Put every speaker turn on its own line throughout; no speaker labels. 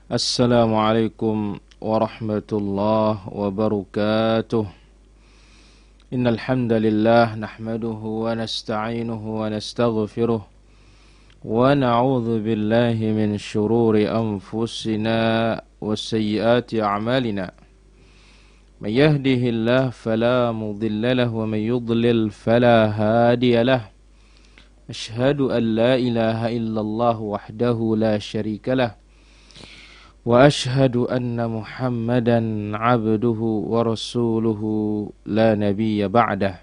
Assalamualaikum warahmatullahi wabarakatuh. Innal hamdalillah nahmaduhu wa nasta'inuhu wa nastaghfiruh wa na'udzu billahi min shururi anfusina wa sayyiati a'malina. May yahdihillahu fala mudilla lahu wa may yudlil fala hadiya lahu. Ashhadu an la ilaha illallah wahdahu la syarika lah. Wa ashhadu anna Muhammadan abduhu wa rasuluhu la nabiyya ba'dah.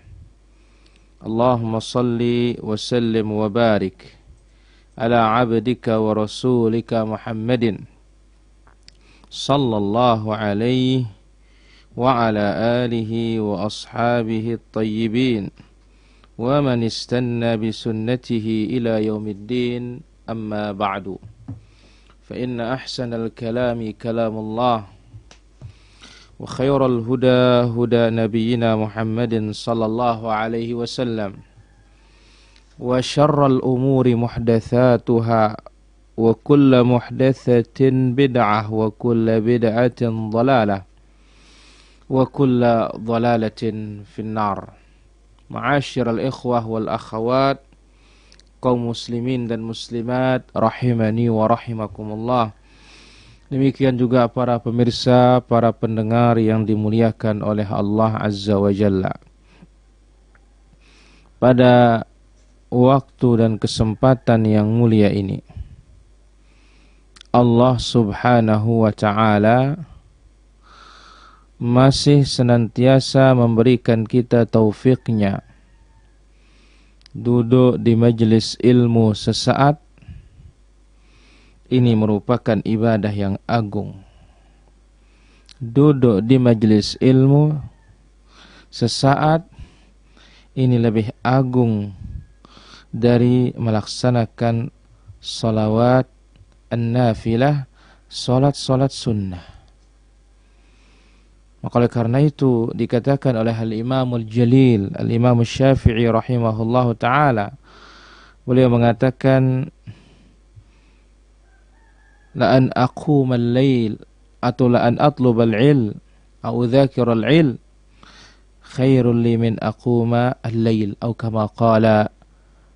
Allahumma salli wa sallim wa barik ala abdika wa rasulika Muhammadin sallallahu alaihi wa ala alihi wa ashabihi at-tayyibin wa man istanna bi sunnatihi ila yaumiddin, amma ba'du. فإن أحسن الكلام كلام الله وخير الهدى هدى نبينا محمد صلى الله عليه وسلم وشر الأمور محدثاتها وكل محدثة بدعة وكل بدعة ضلالة وكل ضلالة في النار. معاشر الإخوة والأخوات, kaum muslimin dan muslimat rahimani wa rahimakumullah. Demikian juga para pemirsa, para pendengar yang dimuliakan oleh Allah Azza wa Jalla. Pada waktu dan kesempatan yang mulia ini, Allah Subhanahu wa ta'ala masih senantiasa memberikan kita taufiknya duduk di majelis ilmu sesaat. Ini merupakan ibadah yang agung. Duduk di majelis ilmu sesaat ini lebih agung dari melaksanakan salawat an-nafilah, salat-salat sunnah. Maka oleh karena itu dikatakan oleh Al-Imamul Jalil, Al-Imam Syafi'i rahimahullahu ta'ala, beliau mengatakan, la an aquma al-lail atau la an atluba al-ilm atau dhakira al-ilm khairul li min aquma al-lail, atau kama qala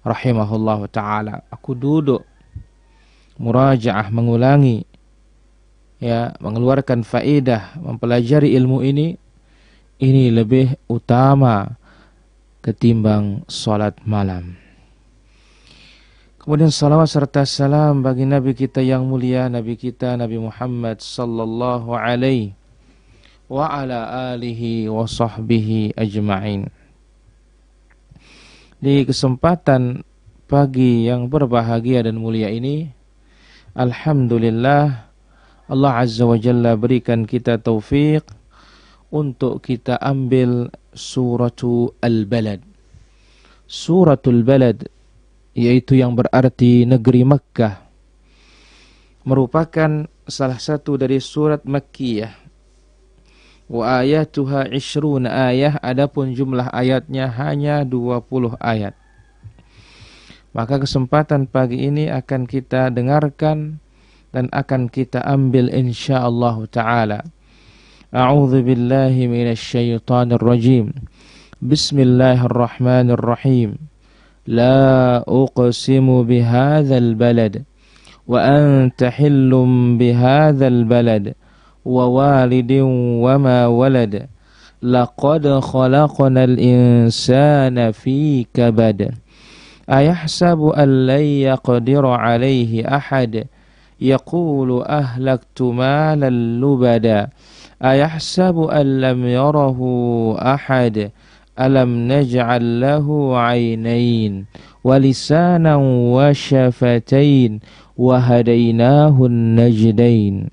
rahimahullahu ta'ala. Aku duduk murajaah, mengulangi, mengeluarkan faedah, mempelajari ilmu ini lebih utama ketimbang salat malam. Kemudian salawat serta salam bagi Nabi kita yang mulia, Nabi kita Nabi Muhammad sallallahu alaihi wa ala alihi wa sahbihi ajma'in. Di kesempatan pagi yang berbahagia dan mulia ini, alhamdulillah, Allah Azza wa Jalla berikan kita taufik untuk kita ambil suratul Al-Balad. Suratul Balad, yaitu yang berarti negeri Makkah, merupakan salah satu dari surat Makkiyah. Wa ayatuha 20 ayah, adapun jumlah ayatnya hanya 20 ayat. Maka kesempatan pagi ini akan kita dengarkan dan akan kita ambil insyaallah ta'ala. A'udzu billahi minasy syaithanir rajim. Bismillahirrahmanirrahim. La uqsimu bihadzal balad wa anta hillum bihadzal balad wa walidin wa ma walad. Laqad khalaqnal insana fi kabad. Ayahsabu an lan yaqdira 'alaihi ahad. Yaqulu ahlaktu malan lubada. Ayahsabu an lam yarahu ahad. Alam naj'al lahu 'ainain wa lisanan wa syafatain wa hadainahu najdain.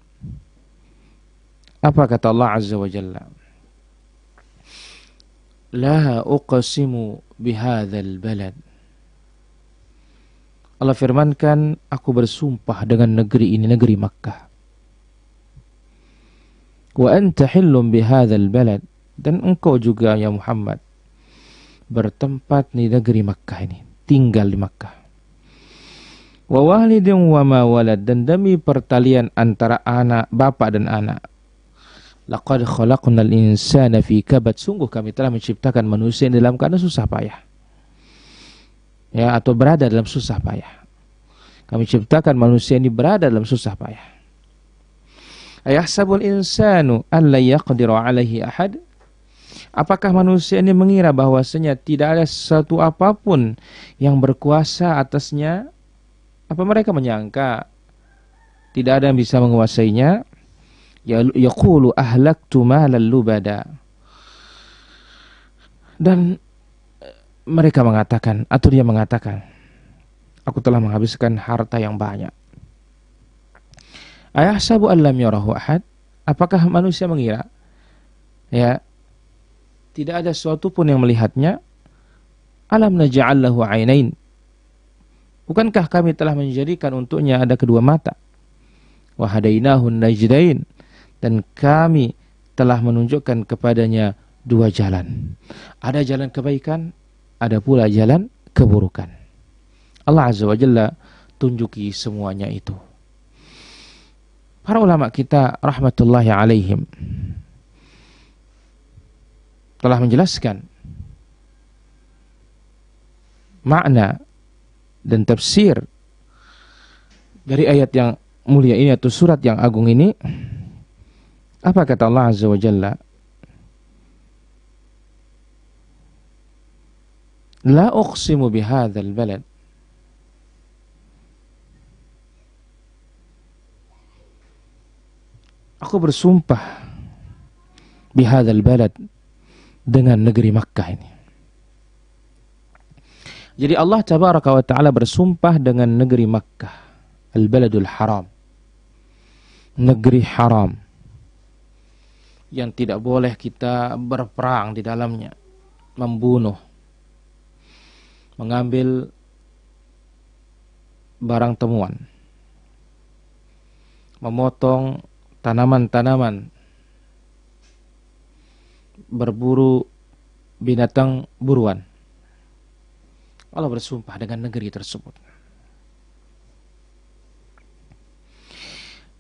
Apa kata Allah Azza wa Jalla? La uqsimu bihadzal balad. Allah firmankan, aku bersumpah dengan negeri ini, negeri Makkah. Wa anta hillum bihadzal balad, dan engkau juga ya Muhammad bertempat di negeri Makkah ini, tinggal di Makkah. Wa walidin wa ma walad, dan demi pertalian antara anak, bapak dan anak. Laqad khalaqnal insana fi kabad, sungguh kami telah menciptakan manusia dalam keadaan susah payah. Ya, atau berada dalam susah payah. Kami ciptakan manusia ini berada dalam susah payah. Ayahsabul insanu alla yaqdiru alaihi ahad? Apakah manusia ini mengira bahwasanya tidak ada sesuatu apapun yang berkuasa atasnya? Apa mereka menyangka tidak ada yang bisa menguasainya? Yaqulu ahlaktu malan lubada. Dan mereka mengatakan, atau dia mengatakan, aku telah menghabiskan harta yang banyak. Ayahsabu allam yarahu ahad? Apakah manusia mengira ya tidak ada sesuatu pun yang melihatnya? Alam naj'al lahu 'ainain? Bukankah kami telah menjadikan untuknya ada kedua mata? Wa hadainahu najdain, dan kami telah menunjukkan kepadanya dua jalan. Ada jalan kebaikan, ada pula jalan keburukan. Allah Azza wa Jalla tunjuki semuanya itu. Para ulama kita rahmatullahi alaihim telah menjelaskan makna dan tafsir dari ayat yang mulia ini atau surat yang agung ini. Apa kata Allah Azza wa Jalla? La uqsimu bihadzal balad. Aku bersumpah bihadzal balad, dengan negeri Makkah ini. Jadi Allah Tabaraka wa Ta'ala bersumpah dengan negeri Makkah, al-baladul haram, negeri haram yang tidak boleh kita berperang di dalamnya, membunuh, mengambil barang temuan, memotong tanaman-tanaman, berburu binatang buruan. Allah bersumpah dengan negeri tersebut.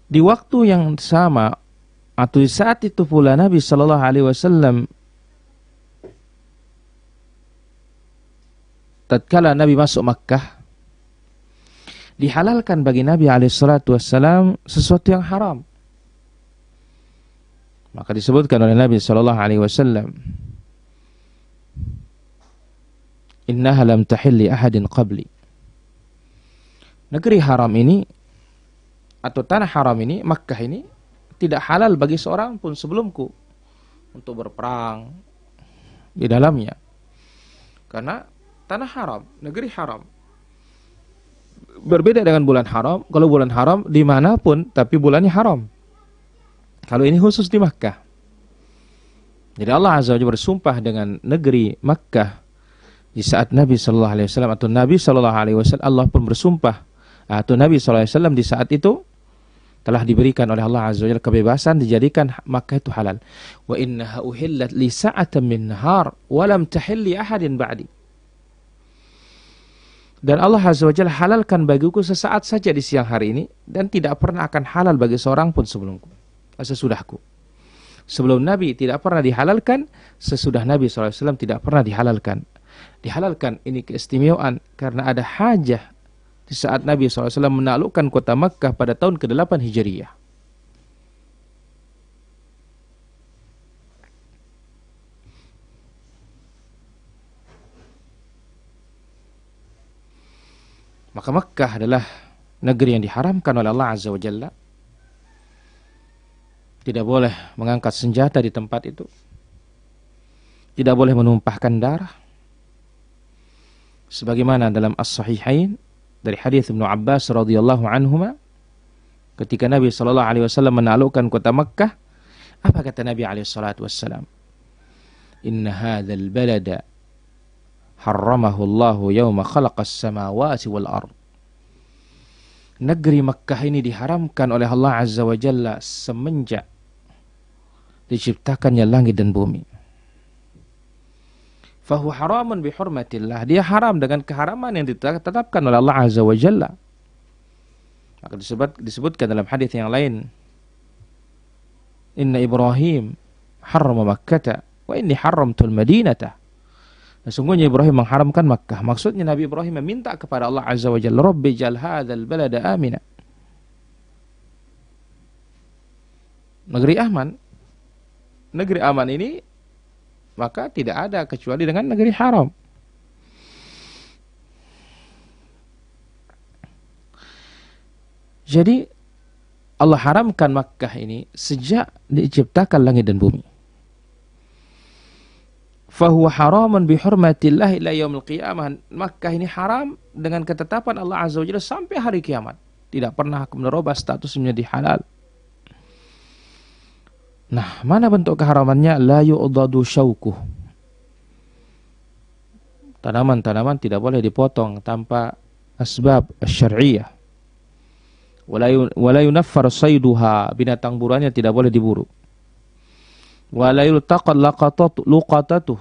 Di waktu yang sama atau di saat itu pula Nabi Sallallahu Alaihi Wasallam, tatkala Nabi masuk Makkah, dihalalkan bagi Nabi Alaihi Wasallam sesuatu yang haram. Maka disebutkan oleh Nabi Sallallahu Alaihi Wasallam, innaha lam tahilli ahadin qabli. Negeri haram ini atau tanah haram ini, Makkah ini, tidak halal bagi seorang pun sebelumku untuk berperang di dalamnya. Karena tanah haram, negeri haram. Berbeda dengan bulan haram. Kalau bulan haram dimanapun, tapi bulannya haram. Kalau ini khusus di Makkah. Jadi Allah Azza wa Jalla bersumpah dengan negeri Makkah di saat Nabi Sallallahu Alaihi Wasallam, atau Nabi Sallallahu Alaihi Wasallam, Allah pun bersumpah, atau Nabi Sallallahu Alaihi Wasallam di saat itu telah diberikan oleh Allah Azza wa Jalla kebebasan dijadikan Makkah itu halal. Wa innaha uhillat li sa'atan min nahar wa lam tahilli ahadin ba'di. Dan Allah Azza wa Jalla halalkan bagiku sesaat saja di siang hari ini, dan tidak pernah akan halal bagi seorang pun sebelumku, sesudahku. Sebelum Nabi tidak pernah dihalalkan, sesudah Nabi SAW tidak pernah dihalalkan. Dihalalkan ini keistimewaan karena ada hajah di saat Nabi SAW menaklukkan kota Makkah pada tahun ke-8 Hijriyah. Maka Makkah adalah negeri yang diharamkan oleh Allah Azza wa Jalla. Tidak boleh mengangkat senjata di tempat itu. Tidak boleh menumpahkan darah. Sebagaimana dalam As-Sahihain dari hadis Ibnu Abbas radhiyallahu anhuma, ketika Nabi sallallahu alaihi wasallam menaklukkan kota Makkah, apa kata Nabi alaihi salatu wasallam? Inna hadzal balada harramahu Allahu yauma khalaqas samawati wal ard. Negeri Makkah ini diharamkan oleh Allah Azza wa Jalla semenjak diciptakannya langit dan bumi. Fahu haramun bihurmatillah. Dia haram dengan keharaman yang ditetapkan oleh Allah Azza wa Jalla. Maka disebutkan dalam hadis yang lain, Inna Ibrahim harrama Makkata wa inni harramtul Madinata. Sesungguhnya Ibrahim mengharamkan Makkah. Maksudnya Nabi Ibrahim meminta kepada Allah Azza wa Jalla, Rabbi jal hadzal balada amina. Negeri aman. Negeri aman ini maka tidak ada kecuali dengan negeri haram. Jadi Allah haramkan Makkah ini sejak diciptakan langit dan bumi. Fahuwa haramun bihurmatillah ila yaumil qiyamah. Makkah ini haram dengan ketetapan Allah Azza wa Jalla sampai hari kiamat. Tidak pernah merubah status menjadi halal. Nah, mana bentuk keharamannya? La yu'dadu syaukuh. Tanaman-tanaman tidak boleh dipotong tanpa asbab syar'iyyah. Wala yunaffar sayduha. Binatang buruannya tidak boleh diburu. Wala yultaqal luqatatuh.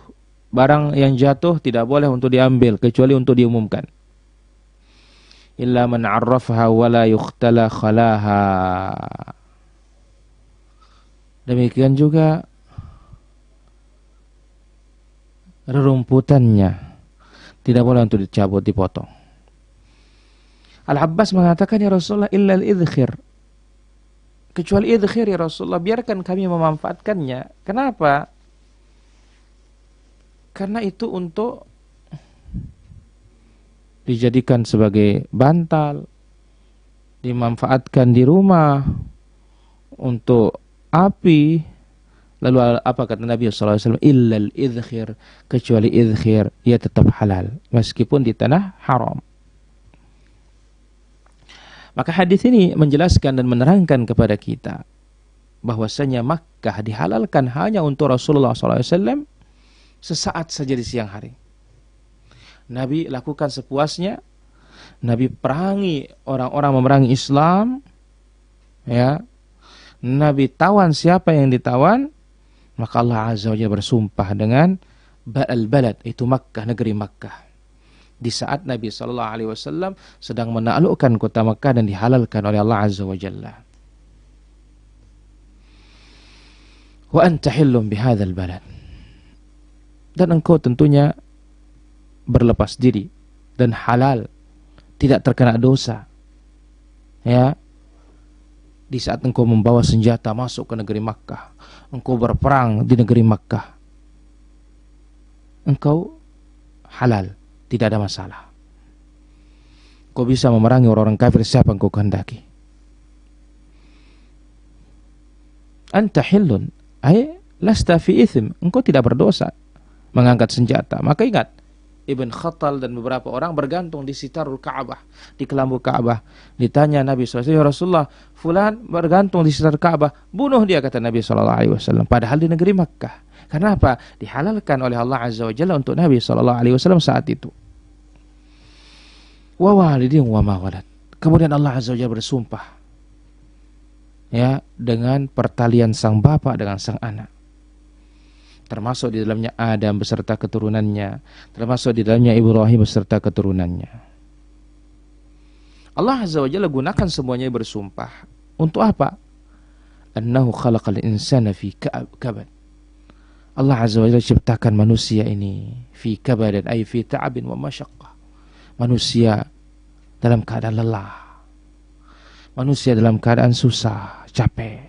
Barang yang jatuh tidak boleh untuk diambil kecuali untuk diumumkan. Illa man 'arrafaha wala yukhtala khalaha. Demikian juga rerumputannya tidak boleh untuk dicabut, dipotong. Al-Abbas mengatakan, ya Rasulullah, illa al-idkhir. Kecuali idkhir ya Rasulullah, biarkan kami memanfaatkannya. Kenapa? Karena itu untuk dijadikan sebagai bantal, dimanfaatkan di rumah, untuk api. Lalu apa kata Nabi SAW? Illal idkhir. Kecuali idkhir, ia tetap halal meskipun di tanah haram. Maka hadis ini menjelaskan dan menerangkan kepada kita bahwasanya Makkah dihalalkan hanya untuk Rasulullah SAW sesaat saja di siang hari. Nabi lakukan sepuasnya. Nabi perangi orang-orang memerangi Islam, ya. Nabi tawan siapa yang ditawan, maka Allah Azza wa Jalla bersumpah dengan al-balad, itu Makkah, negeri Makkah. Di saat Nabi SAW sedang menaklukkan kota Makkah dan dihalalkan oleh Allah Azza wa Jalla. Wa anta hillum bihadzal balad. Dan engkau tentunya berlepas diri dan halal, tidak terkena dosa. Ya. Di saat engkau membawa senjata masuk ke negeri Makkah, engkau berperang di negeri Makkah, engkau halal, tidak ada masalah. Engkau bisa memerangi orang-orang kafir siapa engkau kehendaki. Anta hillun, ay lasta fi ithim, engkau tidak berdosa mengangkat senjata. Maka ingat, Ibn Khattal dan beberapa orang bergantung di sitarul Ka'bah, di kelambu Ka'bah. Ditanya Nabi SAW, ya Rasulullah, fulan bergantung di sitar Ka'bah, bunuh dia, kata Nabi SAW. Padahal di negeri Makkah. Karena apa? Dihalalkan oleh Allah Azza wa Jalla untuk Nabi SAW saat itu. Wa walidin wa ma walad. Kemudian Allah Azza wa Jalla bersumpah, ya, dengan pertalian sang bapak dengan sang anak. Termasuk di dalamnya Adam beserta keturunannya, termasuk di dalamnya Ibrahim beserta keturunannya. Allah Azza wa Jalla gunakan semuanya bersumpah. Untuk apa? Annahu khalaqal insana fi kabad. Allah Azza wa Jalla ciptakan manusia ini fi kabadan, ay fi ta'abin wa masyaqqah. Manusia dalam keadaan lelah. Manusia dalam keadaan susah, capek.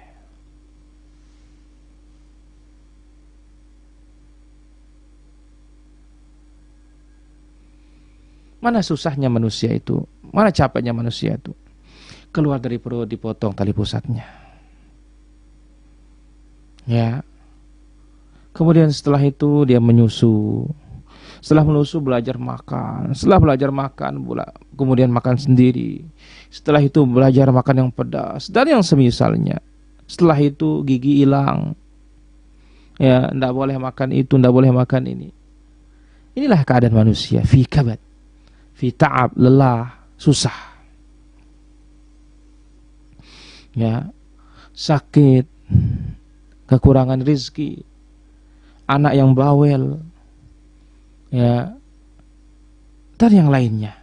Mana susahnya manusia itu? Mana capeknya manusia itu? Keluar dari perut dipotong tali pusatnya. Ya. Kemudian setelah itu dia menyusu. Setelah menyusu belajar makan. Setelah belajar makan kemudian makan sendiri. Setelah itu belajar makan yang pedas dan yang semisalnya. Setelah itu gigi hilang. Ya, enggak boleh makan itu, enggak boleh makan ini. Inilah keadaan manusia fi kabad. Fi ta'ab, lelah, susah. Ya, sakit, kekurangan rizki, anak yang bawel, ya, dan yang lainnya.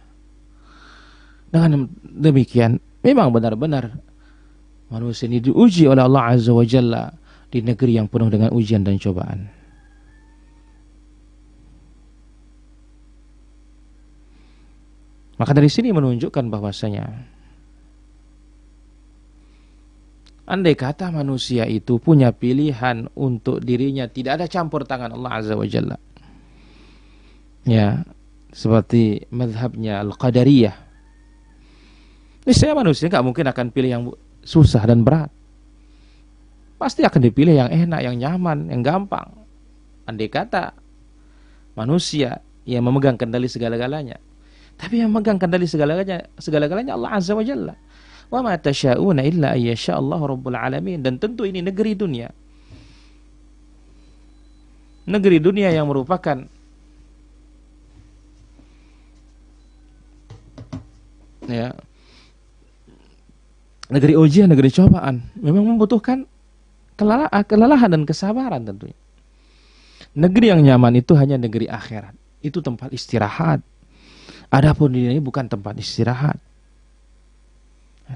Dengan demikian, Memang benar-benar manusia ini diuji oleh Allah Azza wa Jalla di negeri yang penuh dengan ujian dan cobaan. Maka dari sini menunjukkan bahwasanya andai kata manusia itu punya pilihan untuk dirinya, tidak ada campur tangan Allah Azza wa Jalla. Ya, seperti mazhabnya Al-Qadariyah. Niscaya manusia nggak mungkin akan pilih yang susah dan berat. Pasti akan dipilih yang enak, yang nyaman, yang gampang. Andai kata manusia yang memegang kendali segala-galanya. Tapi yang memegang kendali segala-galanya Allah Azza wa Jalla. Wa ma tasyauna illa ayyasha Allah rabbul alamin. Dan tentu ini negeri dunia. Negeri dunia yang merupakan ya, negeri ujian, negeri cobaan. Memang membutuhkan kelelahan dan kesabaran tentunya. Negeri yang nyaman itu hanya negeri akhirat. Itu tempat istirahat. Adapun dunia ini bukan tempat istirahat.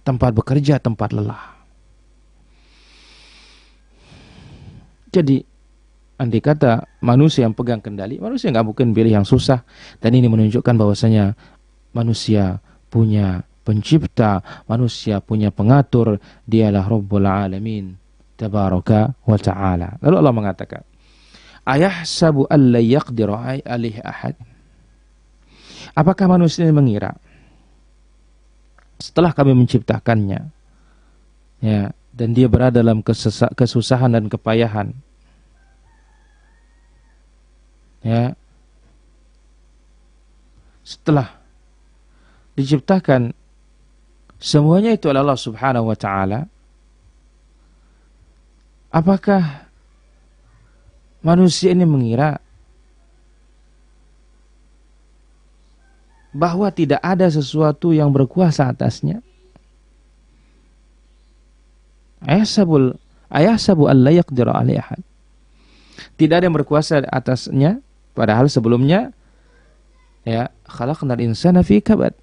Tempat bekerja, tempat lelah. Jadi, andai kata manusia yang pegang kendali, manusia nggak mungkin pilih yang susah. Dan ini menunjukkan bahwasanya manusia punya pencipta, manusia punya pengatur, dialah Rabbul Alamin, Tabaraka wa Ta'ala. Lalu Allah mengatakan, ayahsabu alla yaqdiru alaihi ahad. Apakah manusia ini mengira setelah kami menciptakannya, ya, dan dia berada dalam kesusahan dan kepayahan, ya, setelah diciptakan semuanya itu oleh Allah Subhanahu wa Ta'ala, apakah manusia ini mengira bahwa tidak ada sesuatu yang berkuasa atasnya? Ayahsabu alla yaqdiru alaihi ahad. Tidak ada yang berkuasa atasnya, padahal sebelumnya ya khalaqnal insana fi kabad.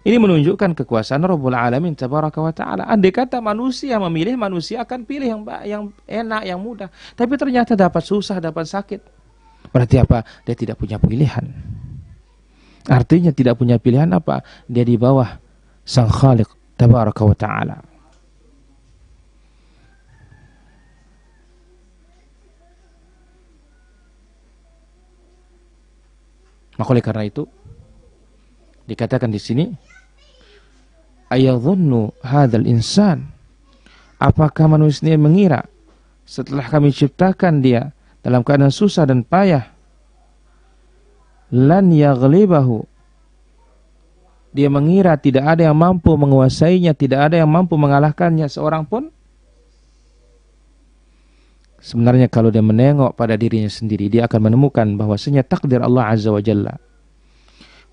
Ini menunjukkan kekuasaan Rabbul Alamin Tabaraka wa Ta'ala. Andai kata manusia memilih, manusia akan pilih yang enak, yang mudah. Tapi ternyata dapat susah, dapat sakit. Berarti apa? Dia tidak punya pilihan. Artinya tidak punya pilihan apa? Dia di bawah Sang Khaliq Tabaraka wa Ta'ala. Maka oleh karena itu dikatakan di sini, ayadhunnu hadzal insan, apakah manusia mengira setelah kami ciptakan dia dalam keadaan susah dan payah, lan yaghlibahu, dia mengira tidak ada yang mampu menguasainya, tidak ada yang mampu mengalahkannya seorang pun? Sebenarnya kalau dia menengok pada dirinya sendiri, dia akan menemukan bahwasanya takdir Allah Azza wa Jalla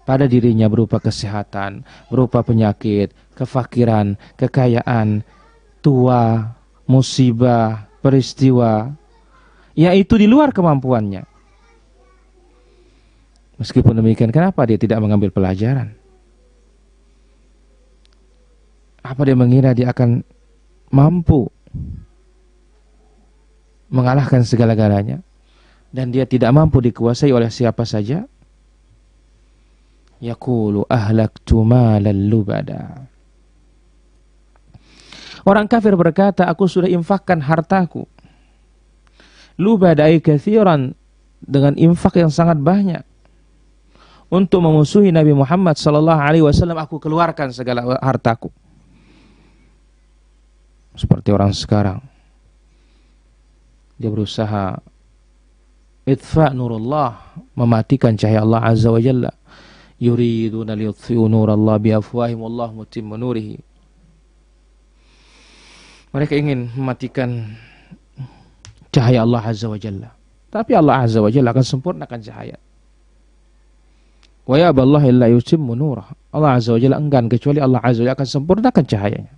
pada dirinya berupa kesehatan, berupa penyakit, kefakiran, kekayaan, tua, musibah, peristiwa, yaitu di luar kemampuannya. Meskipun demikian, kenapa dia tidak mengambil pelajaran? Apa dia mengira dia akan mampu mengalahkan segala-galanya, dan dia tidak mampu dikuasai oleh siapa saja? Yaqulu ahlaktu malan lubada. Orang kafir berkata, aku sudah infakkan hartaku. Lubada ay kathiran, dengan infak yang sangat banyak, untuk memusuhi Nabi Muhammad sallallahu alaihi wasallam. Aku keluarkan segala hartaku. Seperti orang sekarang, dia berusaha itfa nurullah, mematikan cahaya Allah Azza wa Jalla. Yuriduna liyutfi'u nurallah biafwahim wallahu mutimmu nurihi. Mereka ingin mematikan cahaya Allah Azza wa Jalla, tapi Allah Azza wa Jalla akan sempurnakan cahaya. Wa ya'ballahu illa yutimmu nurah. Allah Azza wa Jalla enggan kecuali Allah Azza wa Jalla akan sempurnakan cahayanya.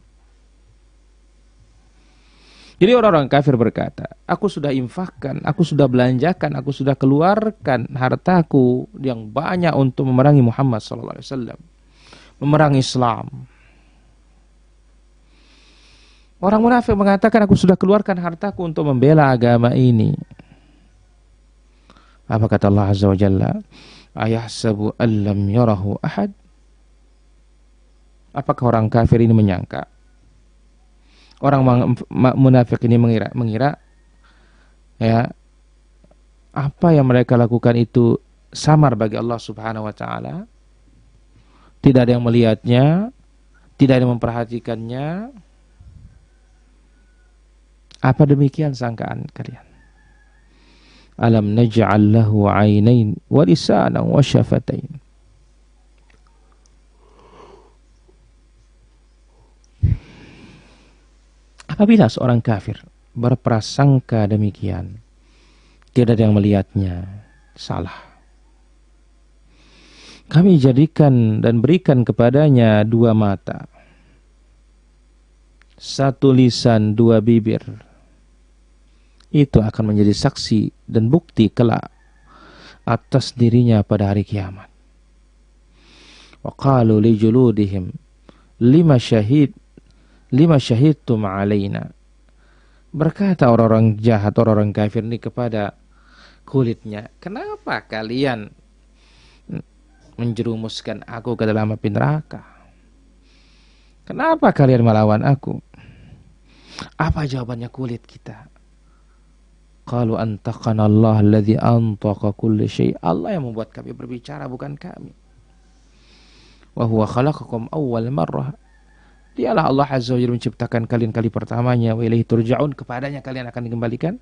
Jadi orang-orang kafir berkata, aku sudah infakkan, aku sudah belanjakan, aku sudah keluarkan hartaku yang banyak untuk memerangi Muhammad sallallahu alaihi wasallam, memerangi Islam. Orang munafik mengatakan, aku sudah keluarkan hartaku untuk membela agama ini. Apa kata Allah Azza wa Jalla? Ayahsabu allam yarahu ahad. Apakah orang kafir ini menyangka, orang munafik ini mengira ya, apa yang mereka lakukan itu samar bagi Allah Subhanahu wa taala? Tidak ada yang melihatnya, tidak ada yang memperhatikannya. Apa demikian sangkaan kalian? Alam naj'al lahu 'ainain wa lisanan wa syafatain. Apabila seorang kafir berprasangka demikian, tidak ada yang melihatnya, salah. Kami jadikan dan berikan kepadanya dua mata, satu lisan, dua bibir. Itu akan menjadi saksi dan bukti kelak atas dirinya pada hari kiamat. Wa qalu li juludihim lima syahidtum alaina. Berkata orang-orang jahat, orang-orang kafir ini kepada kulitnya, kenapa kalian menjerumuskan aku ke dalam api neraka? Kenapa kalian melawan aku? Apa jawabannya kulit kita? Qalu antaqana Allah alladhi antaqa kulli syai'. Allah yang membuat kami berbicara, bukan kami. Wa huwa khalaqakum awwal marrah. Dialah Allah Azza wa Jalla menciptakan kalian kali pertamanya. Wa ilaihi turja'un, kepadanya kalian akan dikembalikan.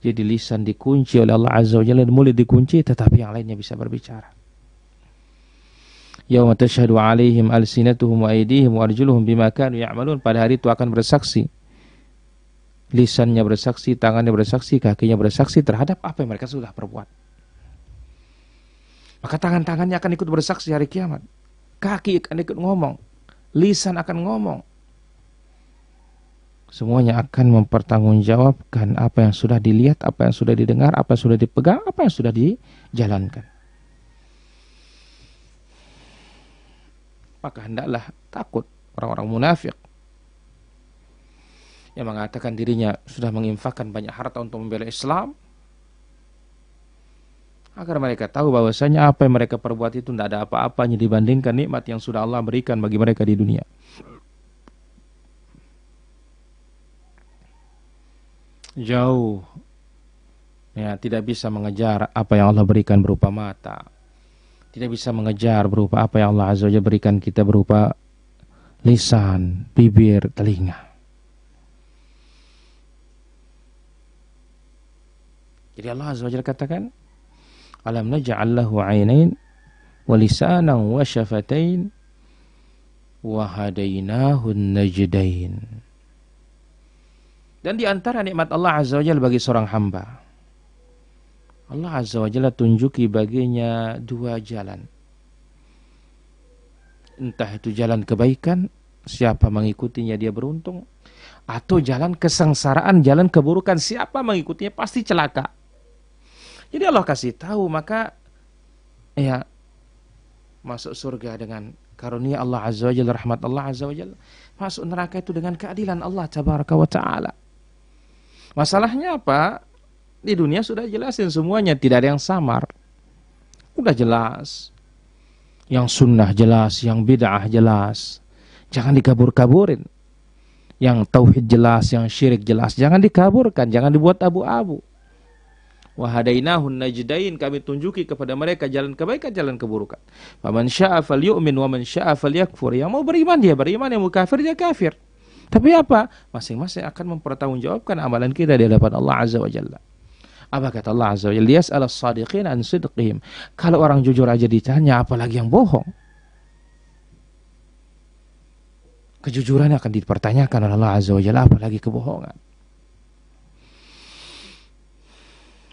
Jadi lisan dikunci oleh Allah Azza wa Jalla, mulut dikunci, tetapi yang lainnya bisa berbicara. Yauma tashhadu 'alaihim alsinatuhum wa aydihim wa arjuluhum bima kanu ya'malun. Pada hari itu akan bersaksi, lisannya bersaksi, tangannya bersaksi, kakinya bersaksi terhadap apa yang mereka sudah perbuat. Maka tangan-tangannya akan ikut bersaksi hari kiamat, kaki akan ikut ngomong, lisan akan ngomong. Semuanya akan mempertanggungjawabkan apa yang sudah dilihat, apa yang sudah didengar, apa yang sudah dipegang, apa yang sudah dijalankan. Maka hendaklah takut orang-orang munafik yang mengatakan dirinya sudah menginfakkan banyak harta untuk membela Islam, agar mereka tahu bahwasanya apa yang mereka perbuat itu tidak ada apa-apanya dibandingkan nikmat yang sudah Allah berikan bagi mereka di dunia. Jauh ya, tidak bisa mengejar apa yang Allah berikan berupa mata, tidak bisa mengejar berupa apa yang Allah Azza wa Jalla berikan kita berupa lisan, bibir, telinga. Jadi Allah Azza wa Jalla katakan, alam naj'al lahu 'ainain wa lisanan wa syafatain wa hadainahu najdain. Dan di antara nikmat Allah Azza wa Jalla bagi seorang hamba, Allah Azza wa Jalla tunjuki baginya dua jalan. Entah itu jalan kebaikan, siapa mengikutinya dia beruntung, atau jalan kesengsaraan, jalan keburukan, siapa mengikutinya pasti celaka. Jadi Allah kasih tahu, maka ya masuk surga dengan karunia Allah Azza wa Jalla, rahmat Allah Azza wa Jalla. Masuk neraka itu dengan keadilan Allah Tabaraka wa Ta'ala. Masalahnya apa? Di dunia sudah jelasin semuanya, tidak ada yang samar. Udah jelas. Yang sunnah jelas, yang bid'ah jelas. Jangan dikabur-kaburin. Yang tauhid jelas, yang syirik jelas. Jangan dikaburkan, jangan dibuat abu-abu. Wa hadainahun najdain, kami tunjuki kepada mereka jalan kebaikan, jalan keburukan. Faman syaa'a falyu'min wa man syaa'a falyakfur. Yang mau beriman dia beriman, yang mau kafir dia kafir. Tapi apa? Masing-masing akan mempertanggungjawabkan amalan kita di hadapan Allah Azza wa Jalla. Apa kata Allah Azza wa Jalla? Liyas'al as-sadiqin an sidqihim. Kalau orang jujur aja ditanya, apalagi yang bohong. Kejujuran akan dipertanyakan oleh Allah Azza wa Jalla, apalagi kebohongan.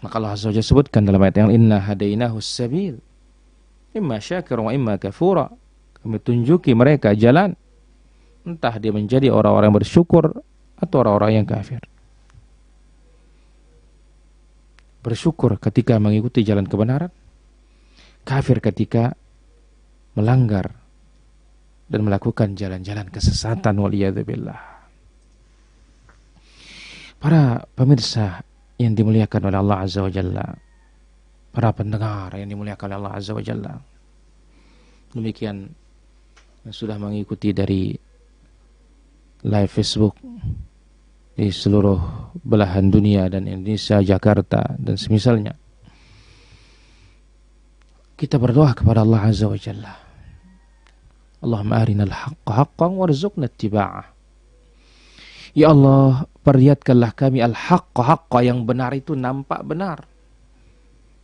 Maka Allah Azza wa Jalla sebutkan dalam ayat yang inna hadainahu as-sabil imma syakira wa imma kafura. Kami tunjuki mereka jalan, entah dia menjadi orang-orang yang bersyukur atau orang-orang yang kafir. Bersyukur ketika mengikuti jalan kebenaran, kafir ketika melanggar dan melakukan jalan-jalan kesesatan, waliyadzubillah. Para pemirsa yang dimuliakan oleh Allah Azza wa Jalla, para pendengar yang dimuliakan oleh Allah Azza wa Jalla, demikian yang sudah mengikuti dari live Facebook di seluruh belahan dunia dan Indonesia, Jakarta dan semisalnya. Kita berdoa kepada Allah Azza wa Jalla, Allahumma arinal haqqa haqqan warzuqna ittiba'ah. Ya Allah, perlihatkanlah kami al-haqqa haqqa, yang benar itu nampak benar.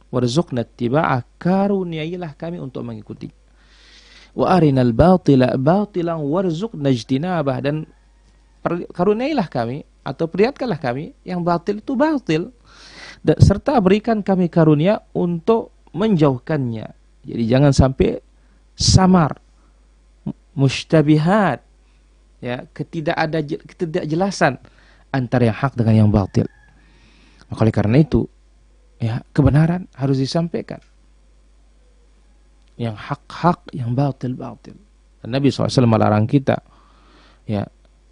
Warzuqna ittiba'ah, karuniailah kami untuk mengikuti. Wa arinal batila batilan warzuqna ijtinabah, dan karuniailah kami atau perlihatkanlah kami yang batil itu batil, dan serta berikan kami karunia untuk menjauhkannya. Jadi jangan sampai samar, mushtabihat, ya, ketidakjelasan antara yang hak dengan yang batil. Maka oleh karena itu, ya, kebenaran harus disampaikan. Yang hak-hak, yang batil-batil. Dan Nabi SAW melarang kita, ya,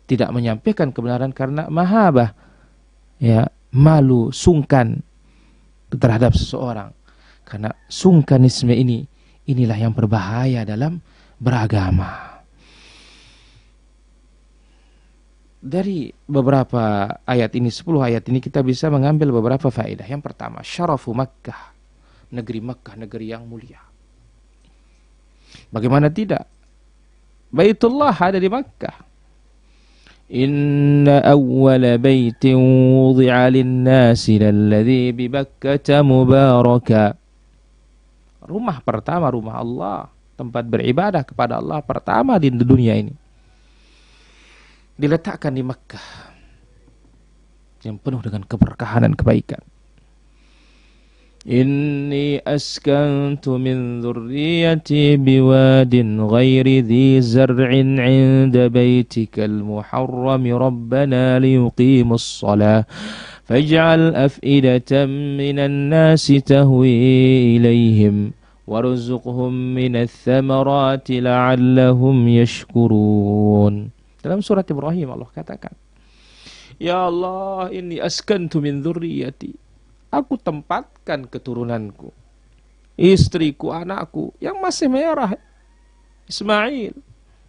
tidak menyampaikan kebenaran karena mahabah, ya, malu, sungkan terhadap seseorang. Karena sungkanisme inilah yang berbahaya dalam beragama. Dari beberapa ayat ini, 10 ayat ini, kita bisa mengambil beberapa faedah. Yang pertama, syarafu Makkah, negeri Makkah, negeri yang mulia. Bagaimana tidak? Baitullah ada di Makkah. Inna awwala baitin wudi'a lin-nasi lalladzi bi Bakkah mubaraka. Rumah pertama, rumah Allah, tempat beribadah kepada Allah pertama di dunia ini, diletakkan di Makkah yang penuh dengan keberkahan dan kebaikan. Inni askantu min dzurriyyati biwadin ghairi dzi zar'in 'inda baitikal muharram rabbana liyuqimus shalah faj'al af'idatan minan nasi tahwi ilaihim warzuqhum minats thamarati la'allahum yashkurun. Dalam surat Ibrahim Allah katakan, Ya Allah, inni askantu min dzurriyyati, aku tempatkan keturunanku, istriku, anakku yang masih merah, Ismail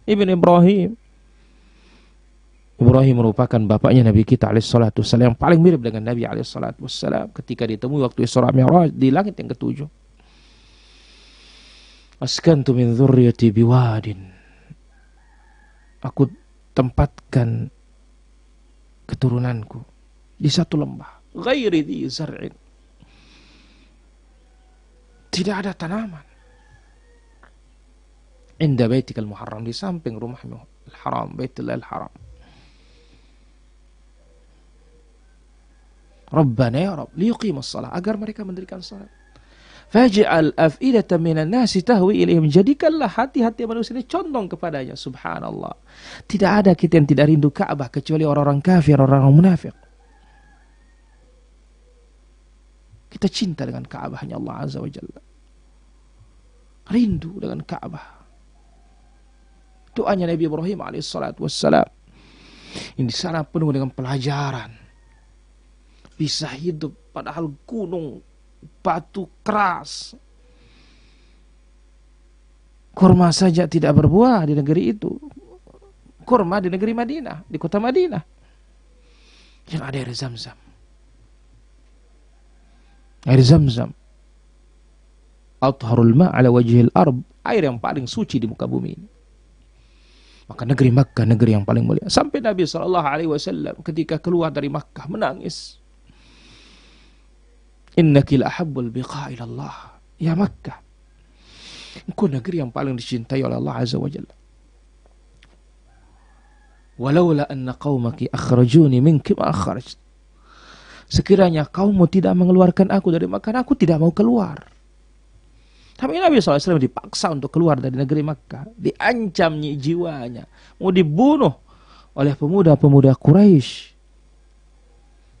ibn Ibrahim. Ibrahim merupakan bapaknya Nabi kita alaihissalatu wassalam, yang paling mirip dengan Nabi alaihissalatu wassalam ketika ditemui waktu Isra Mi'raj di langit yang ketujuh. Askantu min dzurriyyati biwadin, aku tempatkan keturunanku di satu lembah, ghairi dzi zar'in, tidak ada tanaman, inda baitikal muharram, di samping rumahmu al-haram, Baitullah al-haram. Rabbana ya Rabb liyuqimus shalah, agar mereka mendirikan salat. Faj'al af'idatan minan nasi tahwi ilaihim, jadikanlah hati-hati manusia ini condong kepadanya. Subhanallah, tidak ada kita yang tidak rindu Ka'bah kecuali orang-orang kafir, orang-orang munafik. Kita cinta dengan Ka'bahnya Allah Azza wa Jalla, rindu dengan Ka'bah. Doanya Nabi Ibrahim alaihissalatu wassalam, yang di sana penuh dengan pelajaran. Bisa hidup padahal gunung, batu keras, kurma saja tidak berbuah di negeri itu. Kurma di negeri Madinah, di kota Madinah, yang ada air Zam-Zam. Air Zam-Zam, atharul ma' ala wajhil ard, air yang paling suci di muka bumi ini. Maka negeri Makkah, negeri yang paling mulia. Sampai Nabi SAW ketika keluar dari Makkah menangis. Innaki la ahabbul biqa ila Allah, ya Makkah, engkau negeri yang paling dicintai oleh Allah Azza wa Jalla. Walaula anna qaumaki akhrajuni minki ma akhrajt, sekiranya kaummu tidak mengeluarkan aku dari Makkah, aku tidak mau keluar. Tapi Nabi SAW dipaksa untuk keluar dari negeri Makkah, diancam jiwanya, mau dibunuh oleh pemuda-pemuda Quraisy.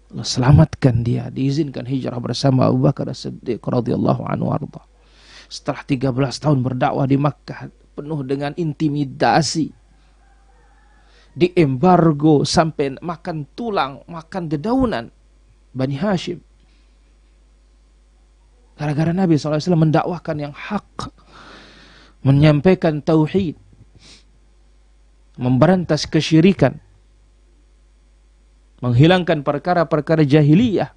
Allah selamatkan dia, diizinkan hijrah bersama Abu Bakar As-Siddiq radhiyallahu anhu arda. Setelah 13 tahun berdakwah di Makkah, penuh dengan intimidasi, diembargo sampai makan tulang, makan dedaunan Bani Hashim. Gara-gara Nabi SAW mendakwahkan yang hak, menyampaikan tauhid, memberantas kesyirikan, menghilangkan perkara-perkara jahiliyah,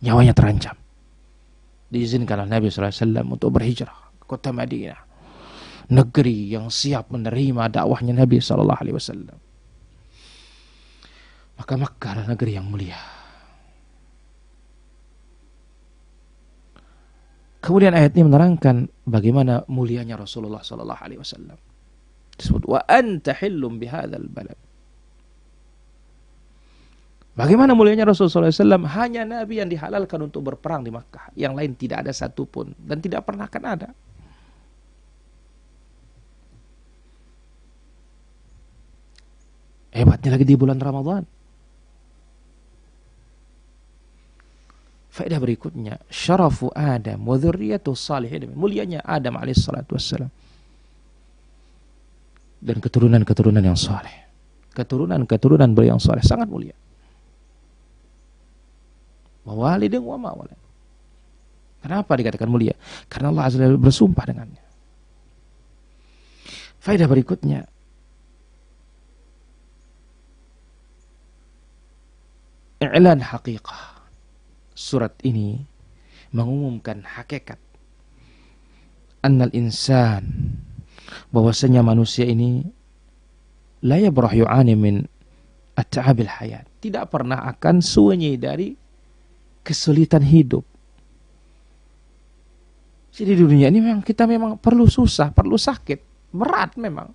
nyawanya terancam. Diizinkan oleh Nabi SAW untuk berhijrah ke kota Madinah, negeri yang siap menerima dakwahnya Nabi SAW. Maka Makkah adalah negeri yang mulia. Kemudian ayat ini menerangkan bagaimana mulianya Rasulullah SAW. Disebut wa anta hillum bihadzal balad. Bagaimana mulianya Rasulullah SAW? Hanya Nabi yang dihalalkan untuk berperang di Makkah. Yang lain tidak ada satupun dan tidak pernah akan ada. Hebatnya lagi di bulan Ramadan. Faedah berikutnya, syarafu Adam wa dzurriyyatu shalihin, mulianya Adam alaihi salatu wassalam dan keturunan-keturunan yang saleh. Keturunan-keturunan beliau yang saleh sangat mulia. Wa walidin wa ma walad. Kenapa dikatakan mulia? Karena Allah azza wa jalla bersumpah dengannya. Faedah berikutnya, i'lan haqiqah. Surat ini mengumumkan hakikat annal insan, bahwasanya manusia ini la yabrah yu'ani min at-ta'abil hayat, tidak pernah akan sunyi dari kesulitan hidup. Jadi di dunia ini memang kita memang perlu susah, perlu sakit, berat memang.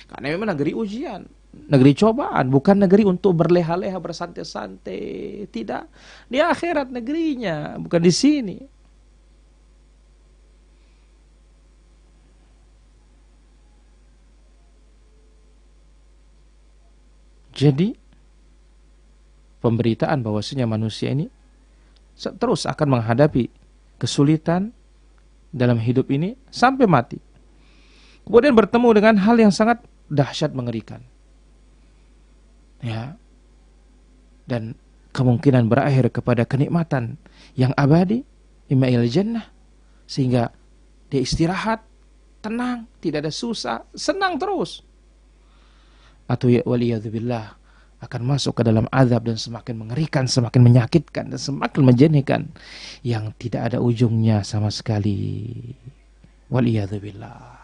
Karena memang negeri ujian, negeri cobaan, bukan negeri untuk berleha-leha, bersantai-santai. Tidak. Di akhirat negerinya, bukan di sini. Jadi, pemberitaan bahwasanya manusia ini terus akan menghadapi kesulitan dalam hidup ini sampai mati. Kemudian bertemu dengan hal yang sangat dahsyat, mengerikan. Ya. Dan kemungkinan berakhir kepada kenikmatan yang abadi, imma ilal jannah, sehingga dia istirahat, tenang, tidak ada susah, senang terus. Atau ya waliyadzubillah, akan masuk ke dalam azab dan semakin mengerikan, semakin menyakitkan dan semakin menjenikan yang tidak ada ujungnya sama sekali. Waliyadzubillah.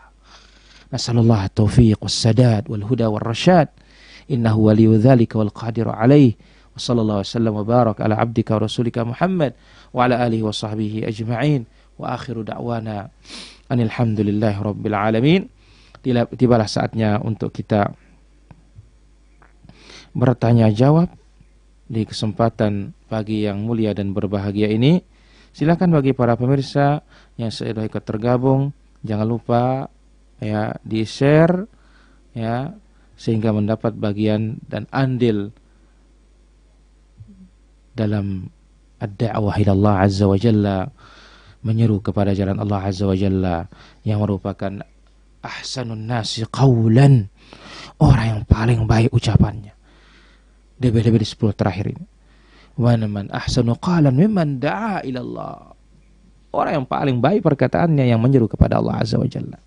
Nasallallahu taufiq wassadad wal huda wal rasyad. Innahu waliyyu dzalika wal qadiru alaih. Wa sallallahu wasallam wa barak ala abdika wa rasulika Muhammad wa ala alihi wa sahbihi ajma'in. Wa akhiru da'wana anil hamdulillahi rabbil alamin. Tibalah saatnya untuk kita bertanya jawab di kesempatan pagi yang mulia dan berbahagia ini. Silakan bagi para pemirsa yang sudah ikut tergabung, jangan lupa ya di-share ya, sehingga mendapat bagian dan andil dalam ad-da'wah ila Allah azza wa jalla, menyeru kepada jalan Allah azza wa jalla yang merupakan ahsanun nasi qawlan, orang yang paling baik ucapannya. Lebih-lebih di 10 terakhir ini. Wa man ahsanu qalan mimman da'a ila Allah. Orang yang paling baik perkataannya yang menyeru kepada Allah azza wa jalla.